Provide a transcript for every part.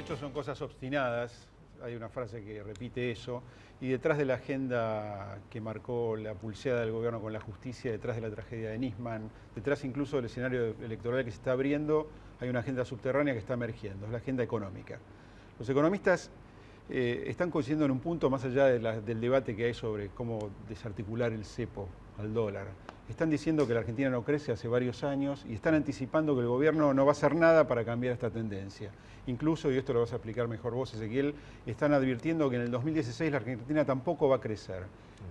hechos son cosas obstinadas, hay una frase que repite eso, y detrás de la agenda que marcó la pulseada del gobierno con la justicia, detrás de la tragedia de Nisman, detrás incluso del escenario electoral que se está abriendo, hay una agenda subterránea que está emergiendo, es la agenda económica. Los economistas están coincidiendo en un punto más allá del debate que hay sobre cómo desarticular el cepo al dólar. Están diciendo que la Argentina no crece hace varios años y están anticipando que el gobierno no va a hacer nada para cambiar esta tendencia. Incluso, y esto lo vas a explicar mejor vos, Ezequiel, están advirtiendo que en el 2016 la Argentina tampoco va a crecer.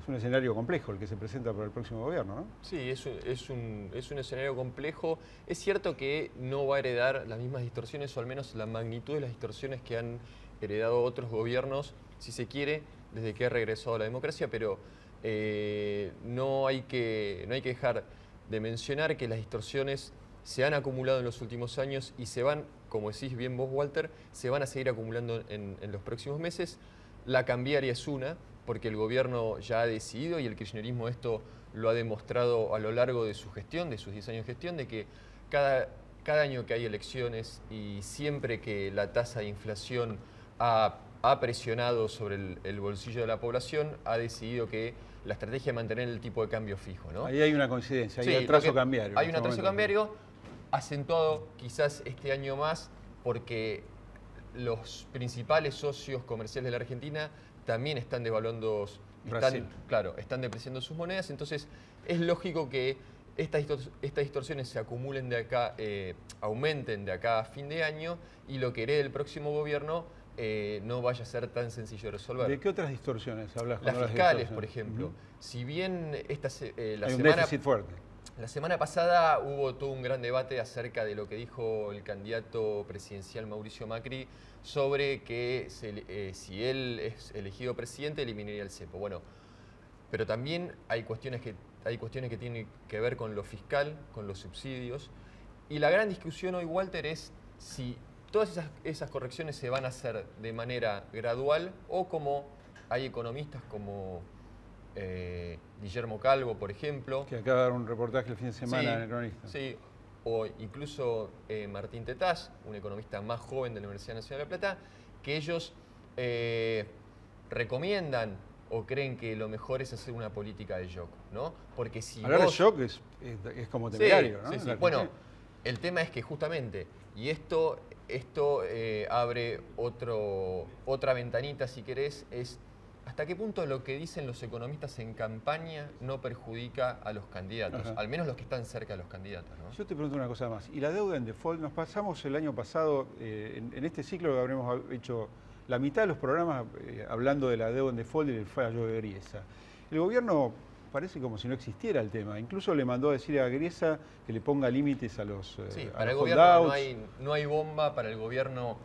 Es un escenario complejo el que se presenta para el próximo gobierno, ¿no? Sí, es un escenario complejo. Es cierto que no va a heredar las mismas distorsiones, o al menos la magnitud de las distorsiones que han heredado otros gobiernos, si se quiere, desde que ha regresado a la democracia, pero no hay que dejar de mencionar que las distorsiones se han acumulado en los últimos años y se van, como decís bien vos, Walter, se van a seguir acumulando en los próximos meses. La cambiaria es una, porque el gobierno ya ha decidido, y el kirchnerismo esto lo ha demostrado a lo largo de su gestión, de sus 10 años de gestión, de que cada año que hay elecciones y siempre que la tasa de inflación ha presionado sobre el bolsillo de la población, ha decidido que la estrategia de mantener el tipo de cambio fijo, ¿no? Ahí hay una coincidencia, hay Sí, un atraso cambiario. Hay un atraso cambiario acentuado quizás este año más porque los principales socios comerciales de la Argentina también están devaluando, están depreciando sus monedas, entonces es lógico que estas distorsiones se acumulen de acá, aumenten de acá a fin de año y lo que herede el próximo gobierno no vaya a ser tan sencillo de resolver. ¿De qué otras distorsiones hablas? Las fiscales, por ejemplo. Si bien hay un déficit fuerte. La semana pasada hubo todo un gran debate acerca de lo que dijo el candidato presidencial Mauricio Macri sobre que si él es elegido presidente eliminaría el cepo. Bueno, pero también hay cuestiones que tienen que ver con lo fiscal, con los subsidios. Y la gran discusión hoy, Walter, es si todas esas correcciones se van a hacer de manera gradual o como hay economistas como Guillermo Calvo, por ejemplo. Que acaba de dar un reportaje el fin de semana en El Cronista. Sí, o incluso Martín Tetaz, un economista más joven de la Universidad Nacional de La Plata, que ellos recomiendan o creen que lo mejor es hacer una política de shock, ¿no? Porque si hablar de shock es como temerario, ¿no? Sí. Bueno, el tema es que justamente, y esto abre otra ventanita, si querés, es hasta qué punto lo que dicen los economistas en campaña no perjudica a los candidatos, al menos los que están cerca de los candidatos, ¿no? Yo te pregunto una cosa más. ¿Y la deuda en default? Nos pasamos el año pasado, en este ciclo habremos hecho la mitad de los programas hablando de la deuda en default y del fallo de Griesa. El gobierno parece como si no existiera el tema. Incluso le mandó a decir a Griesa que le ponga límites a los sí, a para los el gobierno holdouts. no hay bomba, para el gobierno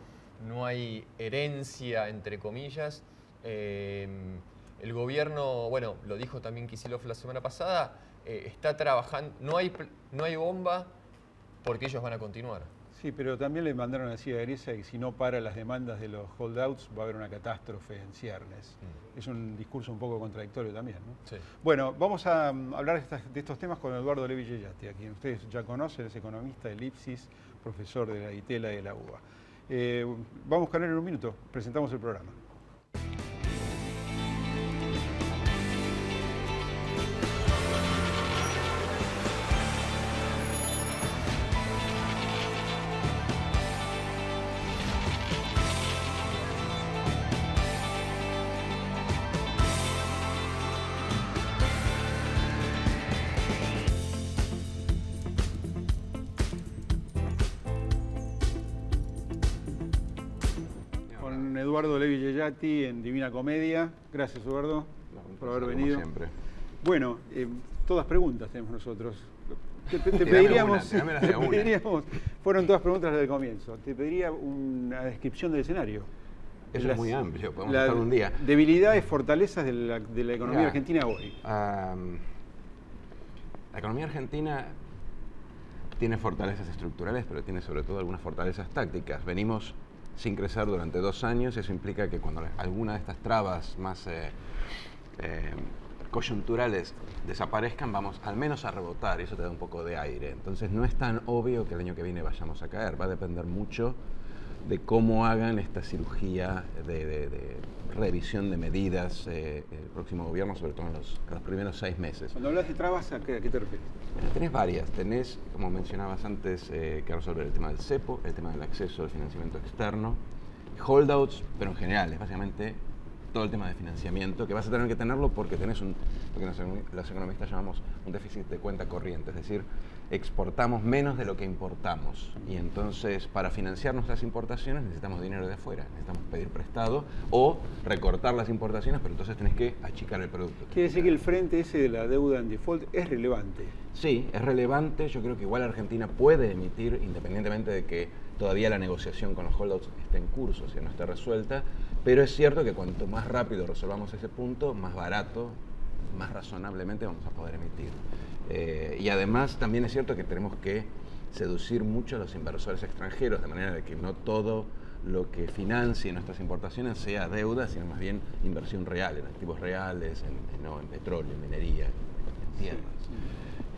no hay herencia, entre comillas. El gobierno, bueno, lo dijo también Kicillof la semana pasada, está trabajando, no hay bomba porque ellos van a continuar. Sí, pero también le mandaron a decir a Griesa que si no para las demandas de los holdouts va a haber una catástrofe en ciernes. Es un discurso un poco contradictorio también, ¿no? Sí. Bueno, vamos a hablar de estos temas con Eduardo Levi Yeyati, a quien ustedes ya conocen, es economista del IPSIS, profesor de la ITELA y de la UBA. Vamos con él en un minuto, presentamos el programa. Eduardo Levi Yeyati en Divina Comedia. Gracias, Eduardo, por haber venido. Como siempre. Bueno, todas preguntas tenemos nosotros. Te pediríamos, fueron todas preguntas desde el comienzo. Te pediría una descripción del escenario. Eso es muy amplio, podemos estar un día. Debilidades, fortalezas de la economía argentina hoy. La economía argentina tiene fortalezas estructurales, pero tiene sobre todo algunas fortalezas tácticas. Venimos sin crecer durante 2 años, eso implica que cuando alguna de estas trabas más coyunturales desaparezcan, vamos al menos a rebotar, y eso te da un poco de aire. Entonces no es tan obvio que el año que viene vayamos a caer, va a depender mucho de cómo hagan esta cirugía de revisión de medidas el próximo gobierno, sobre todo en los primeros 6 meses. Cuando hablas de trabas, ¿a qué te refieres? Tenés varias. Tenés, como mencionabas antes, que resolver el tema del cepo, el tema del acceso al financiamiento externo, holdouts, pero en general, es básicamente todo el tema de financiamiento, que vas a tener que tenerlo porque tenés lo que los economistas llamamos un déficit de cuenta corriente, es decir, exportamos menos de lo que importamos y entonces para financiar nuestras importaciones necesitamos dinero de afuera, necesitamos pedir prestado o recortar las importaciones, pero entonces tenés que achicar el producto. Quiere decir que el frente ese de la deuda en default es relevante. Sí, es relevante. Yo creo que igual Argentina puede emitir, independientemente de que todavía la negociación con los holdouts esté en curso, o sea, no esté resuelta, pero es cierto que cuanto más rápido resolvamos ese punto, más barato, más razonablemente vamos a poder emitir. Y además también es cierto que tenemos que seducir mucho a los inversores extranjeros, de manera de que no todo lo que financie nuestras importaciones sea deuda, sino más bien inversión real, en activos reales, en petróleo, en minería, en tierras.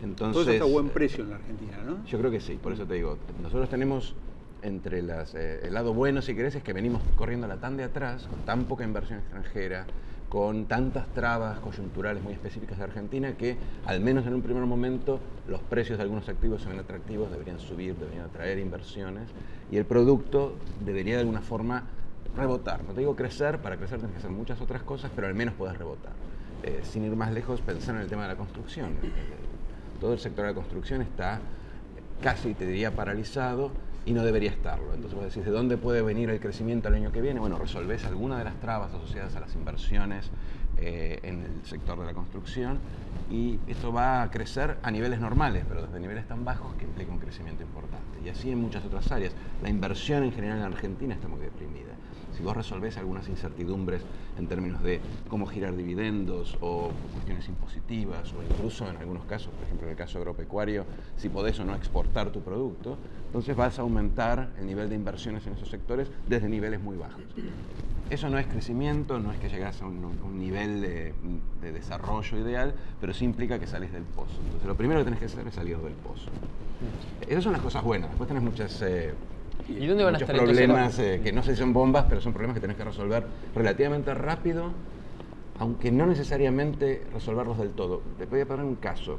Entonces, todo eso está a buen precio en la Argentina, ¿no? Yo creo que sí, por eso te digo, nosotros tenemos entre el lado bueno, si querés, es que venimos corriendo la tan de atrás, con tan poca inversión extranjera, con tantas trabas coyunturales muy específicas de Argentina, que al menos en un primer momento los precios de algunos activos se ven atractivos, deberían subir, deberían atraer inversiones, y el producto debería de alguna forma rebotar. No te digo crecer, para crecer tienes que hacer muchas otras cosas, pero al menos podés rebotar. Sin ir más lejos, pensar en el tema de la construcción. Todo el sector de la construcción está casi, te diría, paralizado y no debería estarlo. Entonces vos decís, ¿de dónde puede venir el crecimiento el año que viene? Bueno, resolvés alguna de las trabas asociadas a las inversiones en el sector de la construcción y esto va a crecer a niveles normales, pero desde niveles tan bajos que implica un crecimiento importante. Y así en muchas otras áreas. La inversión en general en Argentina está muy deprimida. Si vos resolvés algunas incertidumbres en términos de cómo girar dividendos o cuestiones impositivas o incluso en algunos casos, por ejemplo en el caso agropecuario, si podés o no exportar tu producto, entonces vas a aumentar el nivel de inversiones en esos sectores desde niveles muy bajos. Eso no es crecimiento, no es que llegas a un nivel de desarrollo ideal, pero sí implica que salís del pozo. Entonces lo primero que tenés que hacer es salir del pozo. Esas son las cosas buenas. Después tenés muchas... ¿Y dónde van a estar problemas que no sé si son bombas, pero son problemas que tenés que resolver relativamente rápido, aunque no necesariamente resolverlos del todo. Te voy a poner un caso.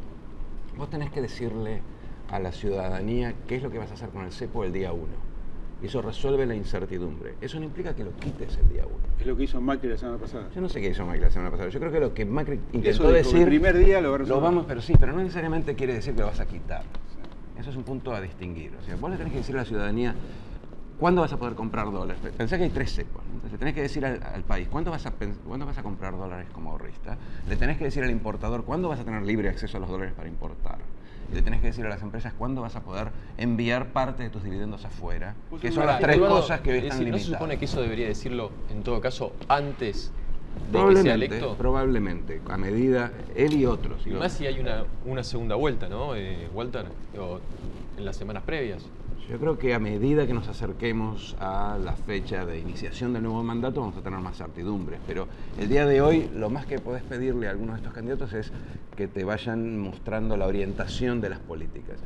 Vos tenés que decirle a la ciudadanía qué es lo que vas a hacer con el cepo el día 1. Y eso resuelve la incertidumbre. Eso no implica que lo quites el día 1. Es lo que hizo Macri la semana pasada. Yo no sé qué hizo Macri la semana pasada. Yo creo que lo que Macri intentó eso dijo, decir... el primer día lo va a resolver. Lo vamos, pero sí, pero no necesariamente quiere decir que lo vas a quitar. Eso es un punto a distinguir. O sea, vos le tenés que decir a la ciudadanía cuándo vas a poder comprar dólares. Pensá que hay 3 cepos, ¿no? Entonces le tenés que decir al país cuándo vas a comprar dólares como ahorrista. Le tenés que decir al importador cuándo vas a tener libre acceso a los dólares para importar. Le tenés que decir a las empresas cuándo vas a poder enviar parte de tus dividendos afuera, que son las 3 cosas que hoy están limitadas. ¿No se supone que eso debería decirlo, en todo caso, antes de que sea electo? Probablemente, a medida, él y otros. Y más si hay una segunda vuelta, ¿no, Walter? O en las semanas previas. Yo creo que a medida que nos acerquemos a la fecha de iniciación del nuevo mandato vamos a tener más certidumbres, pero el día de hoy lo más que podés pedirle a algunos de estos candidatos es que te vayan mostrando la orientación de las políticas.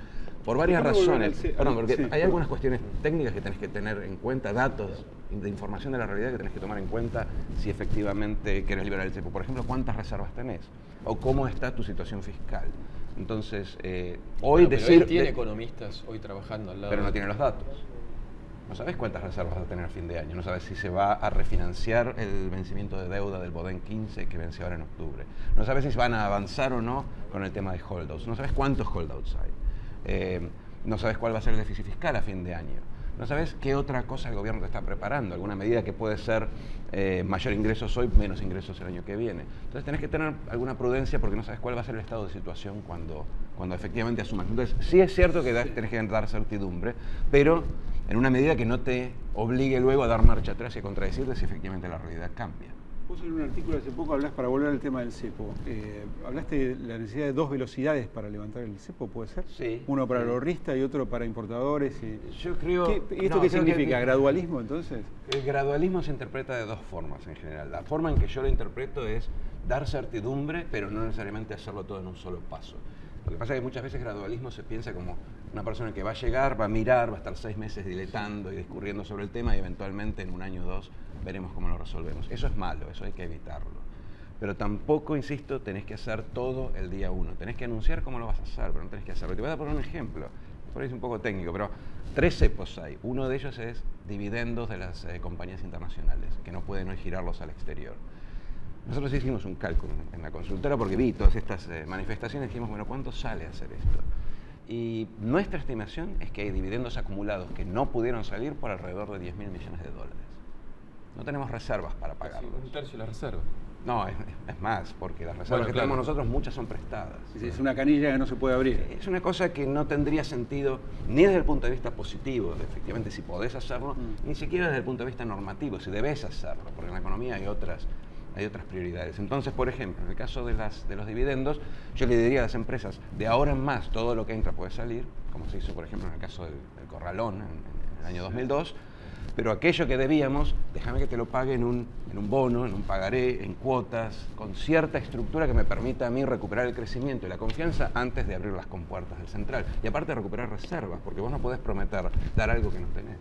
Por varias razones. Porque hay algunas cuestiones técnicas que tenés que tener en cuenta, datos de información de la realidad que tenés que tomar en cuenta si efectivamente querés liberar el cepo. Por ejemplo, ¿cuántas reservas tenés? O cómo está tu situación fiscal. Entonces, hoy pero él tiene economistas hoy trabajando al lado. Pero no tiene los datos. No sabes cuántas reservas vas a tener a fin de año. No sabes si se va a refinanciar el vencimiento de deuda del Bodén 15 que vence ahora en octubre. No sabes si van a avanzar o no con el tema de holdouts. No sabes cuántos holdouts hay. No sabes cuál va a ser el déficit fiscal a fin de año. No sabes qué otra cosa el gobierno te está preparando, alguna medida que puede ser mayor ingresos hoy, menos ingresos el año que viene. Entonces tenés que tener alguna prudencia porque no sabes cuál va a ser el estado de situación cuando efectivamente asumas. Entonces sí es cierto que tenés que dar certidumbre, pero en una medida que no te obligue luego a dar marcha atrás y a contradecirte si efectivamente la realidad cambia. Vos en un artículo hace poco hablas, para volver al tema del cepo, hablaste de la necesidad de 2 velocidades para levantar el cepo, ¿puede ser? Sí. Uno para el ahorrista y otro para importadores. Yo creo... ¿Y esto qué significa? ¿Gradualismo entonces? El gradualismo se interpreta de 2 formas en general. La forma en que yo lo interpreto es dar certidumbre, pero no necesariamente hacerlo todo en un solo paso. Lo que pasa es que muchas veces gradualismo se piensa como una persona que va a llegar, va a mirar, va a estar 6 meses diletando y discurriendo sobre el tema y eventualmente en 1 año o 2 veremos cómo lo resolvemos. Eso es malo, eso hay que evitarlo. Pero tampoco, insisto, tenés que hacer todo el día 1. Tenés que anunciar cómo lo vas a hacer, pero no tenés que hacerlo. Te voy a poner un ejemplo, por ahí es un poco técnico, pero 3 cepos hay. Uno de ellos es dividendos de las compañías internacionales, que no pueden hoy girarlos al exterior. Nosotros hicimos un cálculo en la consultora porque vi todas estas manifestaciones y dijimos, bueno, ¿cuánto sale hacer esto? Y nuestra estimación es que hay dividendos acumulados que no pudieron salir por alrededor de $10.000 millones. No tenemos reservas para pagarlos. Un tercio de la reserva. No, es más, porque las reservas que tenemos nosotros muchas son prestadas. Es una canilla que no se puede abrir. Es una cosa que no tendría sentido ni desde el punto de vista positivo, de efectivamente si podés hacerlo, ni siquiera desde el punto de vista normativo, si debes hacerlo, porque en la economía hay otras prioridades. Entonces, por ejemplo, en el caso de los dividendos, yo le diría a las empresas, de ahora en más todo lo que entra puede salir, como se hizo, por ejemplo, en el caso del Corralón en el año 2002, pero aquello que debíamos, déjame que te lo pague en un bono, en un pagaré, en cuotas, con cierta estructura que me permita a mí recuperar el crecimiento y la confianza antes de abrir las compuertas del central. Y aparte recuperar reservas, porque vos no podés prometer dar algo que no tenés.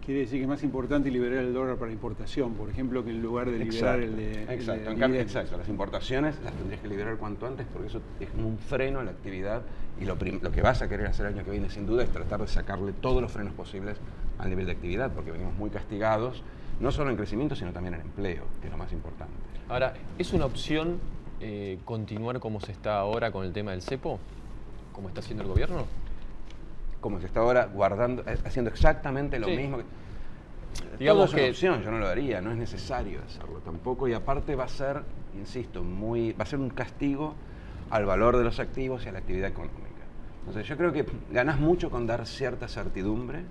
Quiere decir que es más importante liberar el dólar para importación, por ejemplo, que en lugar de liberar el de... Exacto, en cambio, las importaciones las tendrías que liberar cuanto antes porque eso es como un freno a la actividad y lo que vas a querer hacer el año que viene sin duda es tratar de sacarle todos los frenos posibles al nivel de actividad porque venimos muy castigados, no solo en crecimiento sino también en empleo, que es lo más importante. Ahora, ¿es una opción continuar como se está ahora con el tema del cepo? ¿Como está haciendo el gobierno? Como se está ahora haciendo exactamente lo mismo. Digamos que es una opción, yo no lo haría, no es necesario hacerlo tampoco y aparte va a ser, insisto, va a ser un castigo al valor de los activos y a la actividad económica. Entonces yo creo que ganás mucho con dar cierta certidumbre,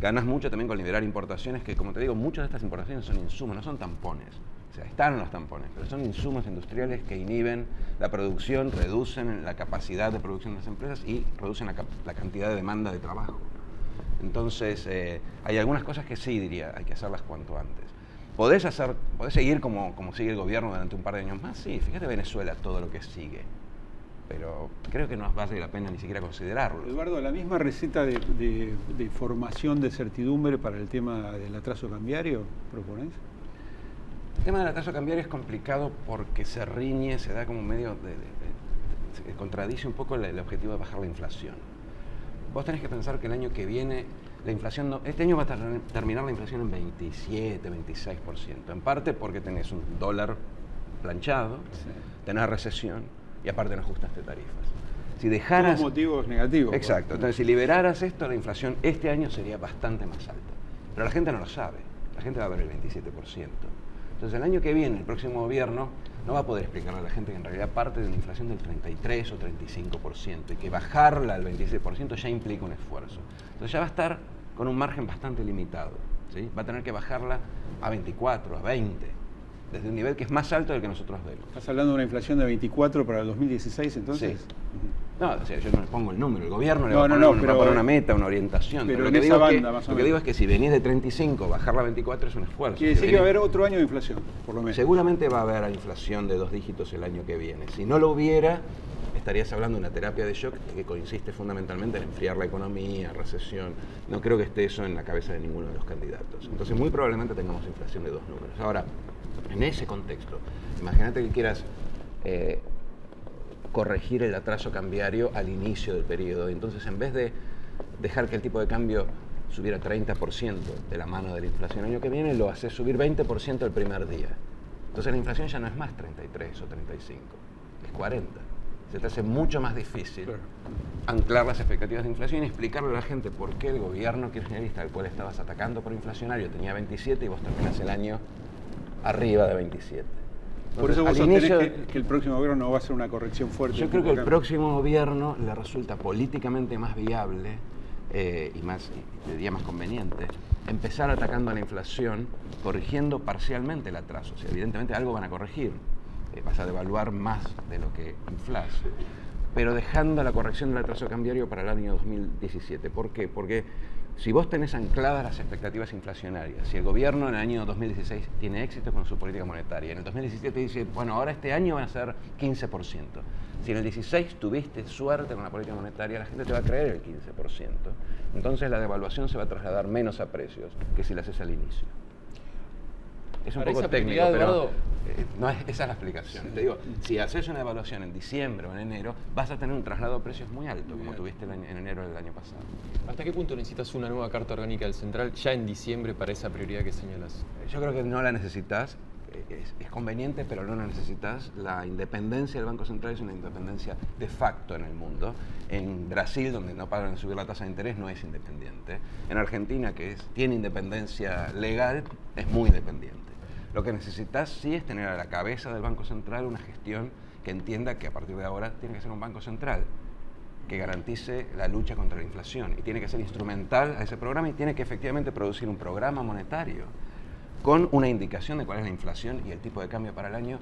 ganás mucho también con liberar importaciones que, como te digo, muchas de estas importaciones son insumos, no son tampones. O sea, están los tampones, pero son insumos industriales que inhiben la producción, reducen la capacidad de producción de las empresas y reducen la cantidad de demanda de trabajo. Entonces, hay algunas cosas que sí diría, hay que hacerlas cuanto antes. ¿Podés seguir como sigue el gobierno durante un par de años más? Sí, fíjate Venezuela, todo lo que sigue. Pero creo que no vale la pena ni siquiera considerarlo. Eduardo, la misma receta de formación de certidumbre para el tema del atraso cambiario, ¿proponés? El tema del atraso cambiario es complicado porque se riñe, se da como medio se contradice un poco el objetivo de bajar la inflación. Vos tenés que pensar que el año que viene la inflación, este año va a terminar la inflación en 27, 26%, en parte porque tenés un dólar planchado, tenés recesión y aparte no ajustaste tarifas. Si dejaras... Todos motivos negativos. Exacto, entonces si liberaras esto, la inflación este año sería bastante más alta. Pero la gente no lo sabe, la gente va a ver el 27%. Entonces el año que viene, el próximo gobierno no va a poder explicarle a la gente que en realidad parte de una inflación del 33 o 35% y que bajarla al 26% ya implica un esfuerzo. Entonces ya va a estar con un margen bastante limitado, ¿sí? Va a tener que bajarla a 24, a 20, desde un nivel que es más alto del que nosotros vemos. ¿Estás hablando de una inflación de 24 para el 2016 entonces? Sí. No, o sea, yo no le pongo el número, el gobierno le va a poner una meta, una orientación. Pero en esa banda, más o menos. Lo que digo es que si venís de 35, bajarla a 24 es un esfuerzo. Quiere decir que va a haber otro año de inflación, por lo menos. Seguramente va a haber inflación de 2 dígitos el año que viene. Si no lo hubiera, estarías hablando de una terapia de shock que consiste fundamentalmente en enfriar la economía, recesión. No creo que esté eso en la cabeza de ninguno de los candidatos. Entonces, muy probablemente tengamos inflación de 2 números. Ahora, en ese contexto, imagínate que quieras corregir el atraso cambiario al inicio del periodo. Entonces, en vez de dejar que el tipo de cambio subiera 30% de la mano de la inflación el año que viene, lo haces subir 20% el primer día. Entonces, la inflación ya no es más 33 o 35, es 40. Se te hace mucho más difícil anclar las expectativas de inflación y explicarle a la gente por qué el gobierno kirchnerista al cual estabas atacando por inflacionario tenía 27 y vos terminás el año arriba de 27. Por eso vos sostenés que el próximo gobierno no va a hacer una corrección fuerte. Yo creo que el próximo gobierno le resulta políticamente más viable y diría más conveniente empezar atacando a la inflación, corrigiendo parcialmente el atraso. O sea, evidentemente algo van a corregir, vas a devaluar más de lo que inflás, pero dejando la corrección del atraso cambiario para el año 2017. ¿Por qué? Porque si vos tenés ancladas las expectativas inflacionarias, si el gobierno en el año 2016 tiene éxito con su política monetaria, en el 2017 dice, bueno, ahora este año van a ser 15%. Si en el 16 tuviste suerte con la política monetaria, la gente te va a creer el 15%. Entonces la devaluación se va a trasladar menos a precios que si la haces al inicio. Es un Para poco esa técnico, prioridad, pero Eduardo, no es, esa es la explicación. Sí. Te digo, si haces una evaluación en diciembre o en enero, vas a tener un traslado de precios muy alto, como tuviste en enero del año pasado. ¿hasta qué punto necesitas una nueva carta orgánica del Central ya en diciembre para esa prioridad que señalas? Yo creo que no la necesitas, es conveniente, pero no la necesitas. La independencia del Banco Central es una independencia de facto en el mundo. En Brasil, donde no paran de subir la tasa de interés, no es independiente. En Argentina, que tiene independencia legal, es muy independiente. Lo que necesitas sí es tener a la cabeza del Banco Central una gestión que entienda que a partir de ahora tiene que ser un Banco Central que garantice la lucha contra la inflación y tiene que ser instrumental a ese programa y tiene que efectivamente producir un programa monetario con una indicación de cuál es la inflación y el tipo de cambio para el año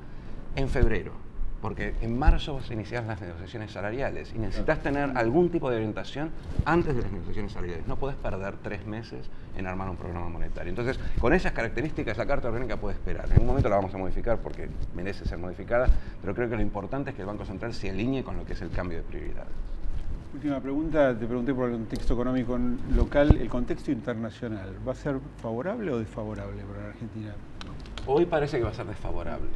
en febrero. Porque en marzo vas a iniciar las negociaciones salariales y necesitas tener algún tipo de orientación antes de las negociaciones salariales. No podés perder 3 meses en armar un programa monetario. Entonces, con esas características, la Carta Orgánica puede esperar. En algún momento la vamos a modificar porque merece ser modificada, pero creo que lo importante es que el Banco Central se alinee con lo que es el cambio de prioridades. Última pregunta, te pregunté por el contexto económico local, el contexto internacional, ¿va a ser favorable o desfavorable para la Argentina? Hoy parece que va a ser desfavorable.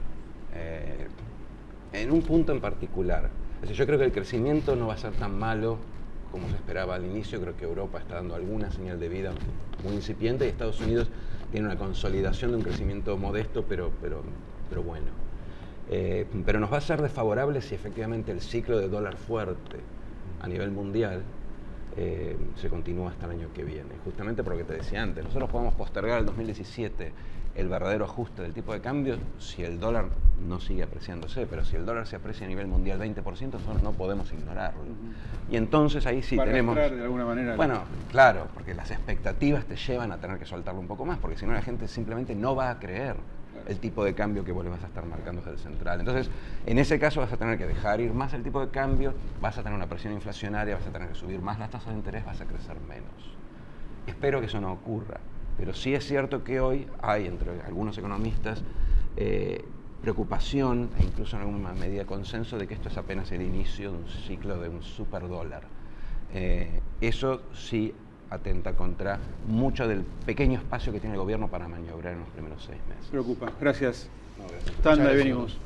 En un punto en particular. Es decir, yo creo que el crecimiento no va a ser tan malo como se esperaba al inicio. Creo que Europa está dando alguna señal de vida muy incipiente y Estados Unidos tiene una consolidación de un crecimiento modesto, pero bueno. Pero nos va a ser desfavorable si efectivamente el ciclo de dólar fuerte a nivel mundial se continúa hasta el año que viene. Justamente por lo que te decía antes, nosotros podemos postergar al 2017 el verdadero ajuste del tipo de cambio si el dólar no sigue apreciándose, pero si el dólar se aprecia a nivel mundial 20%, nosotros no podemos ignorarlo. Y entonces ahí sí tenemos... de alguna manera. Bueno, claro, porque las expectativas te llevan a tener que soltarlo un poco más, porque si no la gente simplemente no va a creer el tipo de cambio que vos le vas a estar marcando desde el central. Entonces, en ese caso vas a tener que dejar ir más el tipo de cambio, vas a tener una presión inflacionaria, vas a tener que subir más las tasas de interés, vas a crecer menos. Espero que eso no ocurra, pero sí es cierto que hoy hay entre algunos economistas preocupación e incluso en alguna medida consenso de que esto es apenas el inicio de un ciclo de un superdólar. Eso sí atenta contra mucho del pequeño espacio que tiene el gobierno para maniobrar en los primeros 6 meses. Preocupa. Gracias. No, gracias. Tanda y venimos.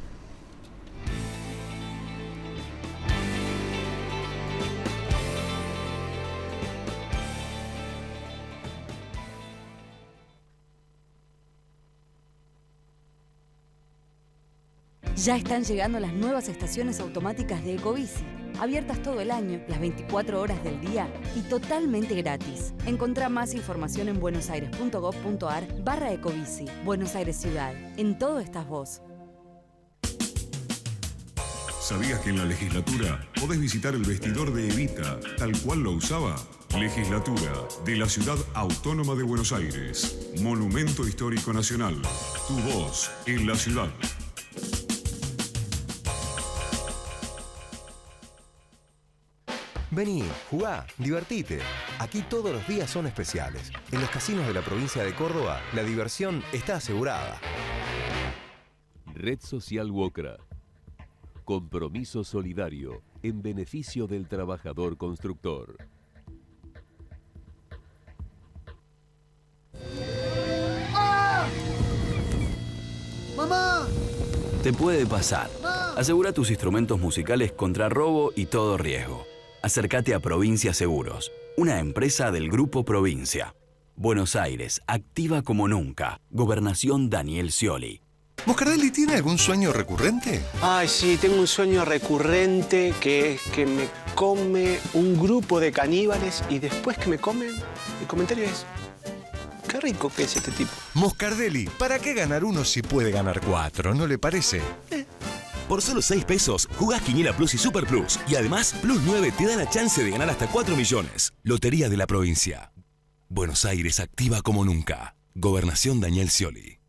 Ya están llegando las nuevas estaciones automáticas de Ecobici, abiertas todo el año, las 24 horas del día y totalmente gratis. Encontrá más información en buenosaires.gov.ar/Ecobici. Buenos Aires Ciudad. En todo estás vos. ¿Sabías que en la legislatura podés visitar el vestidor de Evita, tal cual lo usaba? Legislatura de la Ciudad Autónoma de Buenos Aires. Monumento Histórico Nacional. Tu voz en la ciudad. Vení, jugá, divertite. Aquí todos los días son especiales. En los casinos de la provincia de Córdoba, la diversión está asegurada. Red Social Wocra. Compromiso solidario en beneficio del trabajador constructor. ¡Mamá! Te puede pasar. Asegura tus instrumentos musicales contra robo y todo riesgo. Acércate a Provincia Seguros, una empresa del Grupo Provincia. Buenos Aires, activa como nunca. Gobernación Daniel Scioli. ¿Moscardelli tiene algún sueño recurrente? Ay, sí, tengo un sueño recurrente que es que me come un grupo de caníbales y después que me comen, el comentario es: qué rico que es este tipo. Moscardelli, ¿para qué ganar uno si puede ganar 4? ¿No le parece? Por solo 6 pesos, jugás Quiniela Plus y Super Plus. Y además, Plus 9 te da la chance de ganar hasta 4 millones. Lotería de la Provincia. Buenos Aires, activa como nunca. Gobernación Daniel Scioli.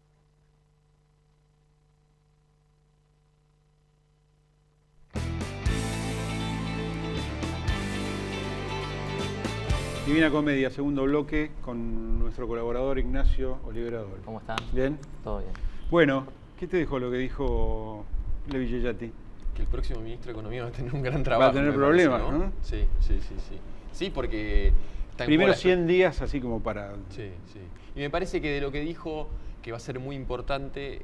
Divina Comedia, segundo bloque, con nuestro colaborador Ignacio Olivera Adolfo. ¿Cómo están? ¿Bien? Todo bien. Bueno, ¿qué te dejó lo que dijo Levi Yeyati? Que el próximo ministro de Economía va a tener un gran trabajo. Va a tener problemas, parece, ¿no? Sí. Sí, porque... Primero 100 días así como para... Sí. Y me parece que de lo que dijo, que va a ser muy importante,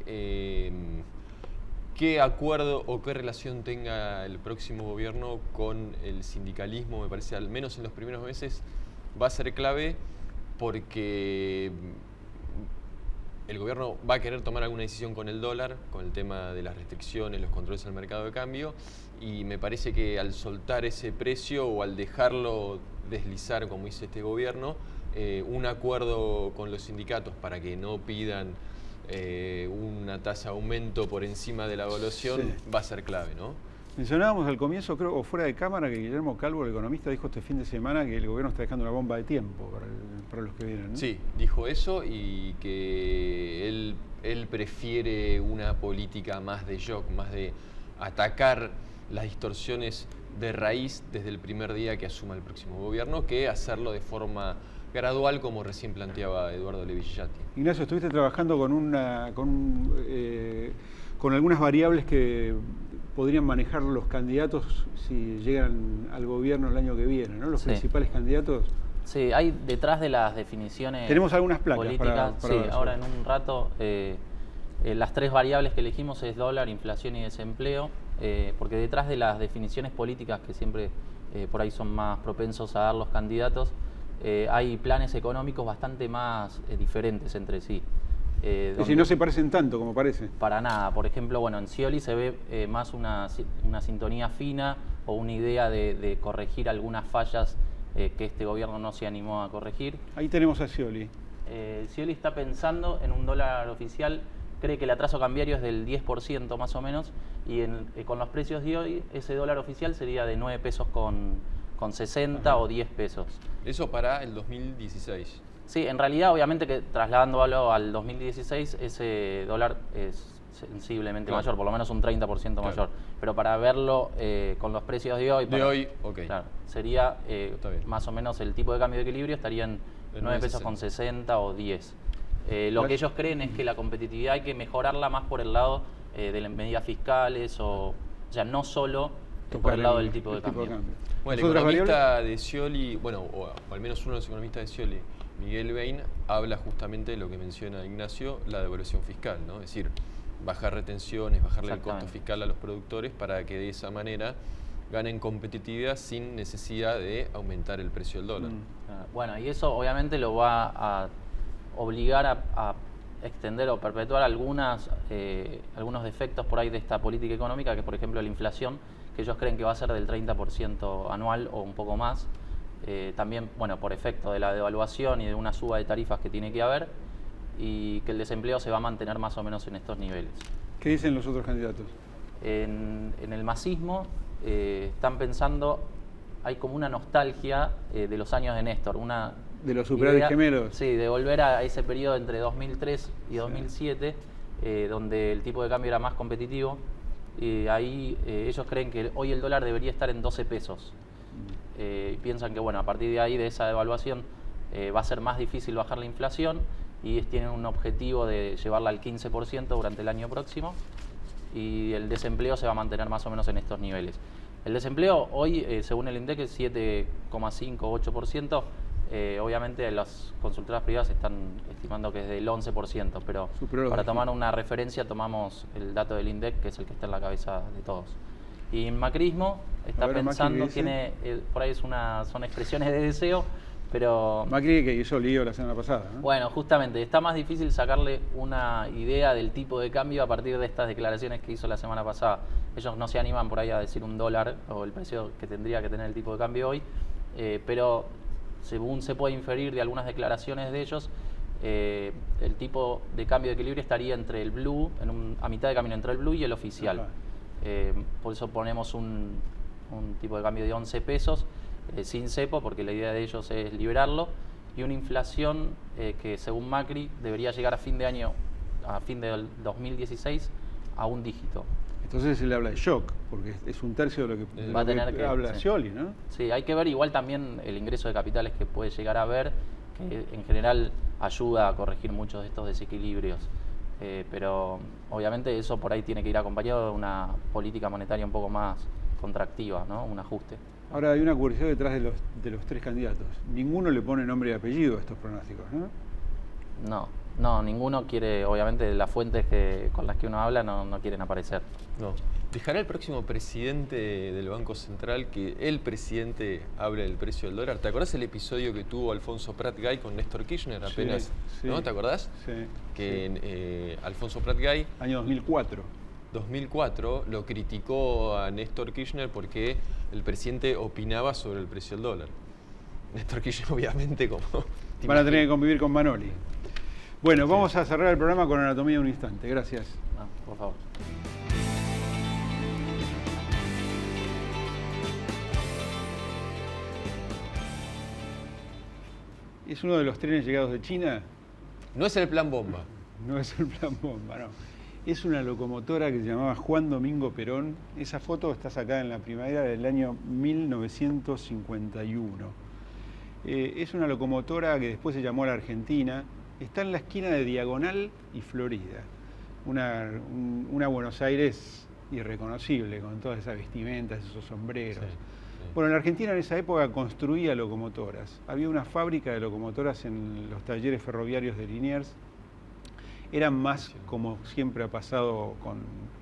qué acuerdo o qué relación tenga el próximo gobierno con el sindicalismo, me parece, al menos en los primeros meses, va a ser clave porque el gobierno va a querer tomar alguna decisión con el dólar, con el tema de las restricciones, los controles al mercado de cambio, y me parece que al soltar ese precio o al dejarlo deslizar, como dice este gobierno, un acuerdo con los sindicatos para que no pidan una tasa de aumento por encima de la evaluación va a ser clave, ¿no? Mencionábamos al comienzo, creo, o fuera de cámara, que Guillermo Calvo, el economista, dijo este fin de semana que el gobierno está dejando una bomba de tiempo para los que vienen, ¿no? Sí, dijo eso y que él prefiere una política más de shock, más de atacar las distorsiones de raíz desde el primer día que asuma el próximo gobierno, que hacerlo de forma gradual, como recién planteaba Eduardo Levi Yeyati. Ignacio, estuviste trabajando con algunas variables que podrían manejar los candidatos si llegan al gobierno el año que viene, ¿no? Los principales candidatos. Sí, hay detrás de las definiciones. Tenemos algunas placas políticas. para sí, ver, ahora en un rato las tres variables que elegimos es dólar, inflación y desempleo, porque detrás de las definiciones políticas que siempre por ahí son más propensos a dar los candidatos, hay planes económicos bastante más diferentes entre sí. Es decir, no se parecen tanto como parece. Para nada. Por ejemplo, bueno, en Scioli se ve más una sintonía fina o una idea de corregir algunas fallas que este gobierno no se animó a corregir. Ahí tenemos a Scioli. Scioli está pensando en un dólar oficial, cree que el atraso cambiario es del 10% más o menos, y con los precios de hoy, ese dólar oficial sería de 9 pesos con 60 o 10 pesos. Eso para el 2016. Sí, en realidad, obviamente que trasladándolo al 2016, ese dólar es sensiblemente mayor, por lo menos un 30% mayor. Pero para verlo con los precios de hoy... Claro, sería más o menos el tipo de cambio de equilibrio estaría en 9 pesos con 60 o 10. Lo que ellos creen es que la competitividad hay que mejorarla más por el lado de las medidas fiscales, o sea, no solo por el lado del tipo de cambio. Bueno, el economista de Scioli, bueno, o al menos uno de los economistas de Scioli, Miguel Bain, habla justamente de lo que menciona Ignacio, la devaluación fiscal, ¿no? Es decir, bajar retenciones, bajarle el costo fiscal a los productores para que de esa manera ganen competitividad sin necesidad de aumentar el precio del dólar. Bueno, y eso obviamente lo va a obligar a extender o perpetuar algunos defectos por ahí de esta política económica, que por ejemplo la inflación, que ellos creen que va a ser del 30% anual o un poco más. También, bueno, por efecto de la devaluación y de una suba de tarifas que tiene que haber, y que el desempleo se va a mantener más o menos en estos niveles. ¿Qué dicen los otros candidatos? En el masismo están pensando, hay como una nostalgia de los años de Néstor, de los superávit gemelos. Sí, de volver a ese periodo entre 2003 y 2007, donde el tipo de cambio era más competitivo. Ahí ellos creen que hoy el dólar debería estar en 12 pesos. Piensan que, bueno, a partir de ahí, de esa devaluación, va a ser más difícil bajar la inflación, y tienen un objetivo de llevarla al 15% durante el año próximo, y el desempleo se va a mantener más o menos en estos niveles. El desempleo hoy, según el INDEC, es 7,5 o 8%. Obviamente las consultoras privadas están estimando que es del 11%, pero para tomar una referencia tomamos el dato del INDEC, que es el que está en la cabeza de todos. Y en macrismo está pensando, por ahí son expresiones de deseo, pero... Macri, que hizo lío la semana pasada, ¿no? Bueno, justamente, está más difícil sacarle una idea del tipo de cambio a partir de estas declaraciones que hizo la semana pasada. Ellos no se animan por ahí a decir un dólar o el precio que tendría que tener el tipo de cambio hoy, pero según se puede inferir de algunas declaraciones de ellos, el tipo de cambio de equilibrio estaría entre el blue, a mitad de camino entre el blue y el oficial. Por eso ponemos un tipo de cambio de 11 pesos, sin cepo, porque la idea de ellos es liberarlo, y una inflación que según Macri debería llegar a fin de año, a fin del 2016, a un dígito. Entonces él habla de shock, porque es un tercio de lo que, Va a tener que habla sí. Scioli, ¿no? Sí, hay que ver igual también el ingreso de capitales que puede llegar a haber, que en general ayuda a corregir muchos de estos desequilibrios. Pero obviamente eso por ahí tiene que ir acompañado de una política monetaria un poco más contractiva, ¿no? Un ajuste. Ahora hay una curiosidad detrás de los tres candidatos. Ninguno le pone nombre y apellido a estos pronósticos, ¿no? No, ninguno quiere, obviamente las fuentes con las que uno habla no quieren aparecer. No. ¿Dejará el próximo presidente del Banco Central que el presidente hable del precio del dólar? ¿Te acordás el episodio que tuvo Alfonso Prat Gay con Néstor Kirchner apenas? Sí, ¿No? ¿Te acordás? Sí. Que Alfonso Prat Gay, Año 2004. 2004, lo criticó a Néstor Kirchner porque el presidente opinaba sobre el precio del dólar. Néstor Kirchner, obviamente, como... Van a tener que convivir con Manoli. Bueno, vamos a cerrar el programa con Anatomía de un Instante. Gracias. Por favor. ¿Es uno de los trenes llegados de China? No es el plan bomba. No es el plan bomba, no. Es una locomotora que se llamaba Juan Domingo Perón. Esa foto está sacada en la primavera del año 1951. Es una locomotora que después se llamó La Argentina. Está en la esquina de Diagonal y Florida. Una Buenos Aires irreconocible, con todas esas vestimentas, esos sombreros. Sí. Bueno, la Argentina en esa época construía locomotoras. Había una fábrica de locomotoras en los talleres ferroviarios de Liniers. Eran más, como siempre ha pasado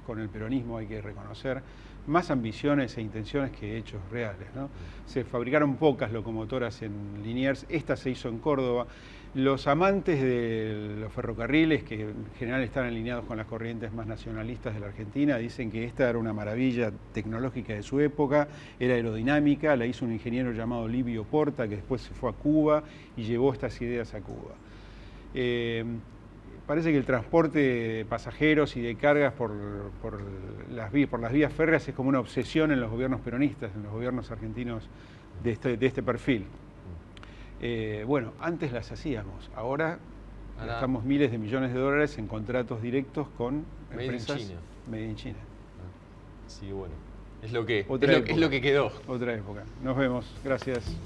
con el peronismo, hay que reconocer, más ambiciones e intenciones que hechos reales, ¿no? Se fabricaron pocas locomotoras en Liniers, esta se hizo en Córdoba. Los amantes de los ferrocarriles, que en general están alineados con las corrientes más nacionalistas de la Argentina, dicen que esta era una maravilla tecnológica de su época, era aerodinámica, la hizo un ingeniero llamado Livio Porta, que después se fue a Cuba y llevó estas ideas a Cuba. Parece que el transporte de pasajeros y de cargas por las vías férreas es como una obsesión en los gobiernos peronistas, en los gobiernos argentinos de este perfil. Bueno, antes las hacíamos, ahora gastamos miles de millones de dólares en contratos directos con empresas made in China. Sí, bueno, es lo que Otra quedó. Otra época. Nos vemos. Gracias.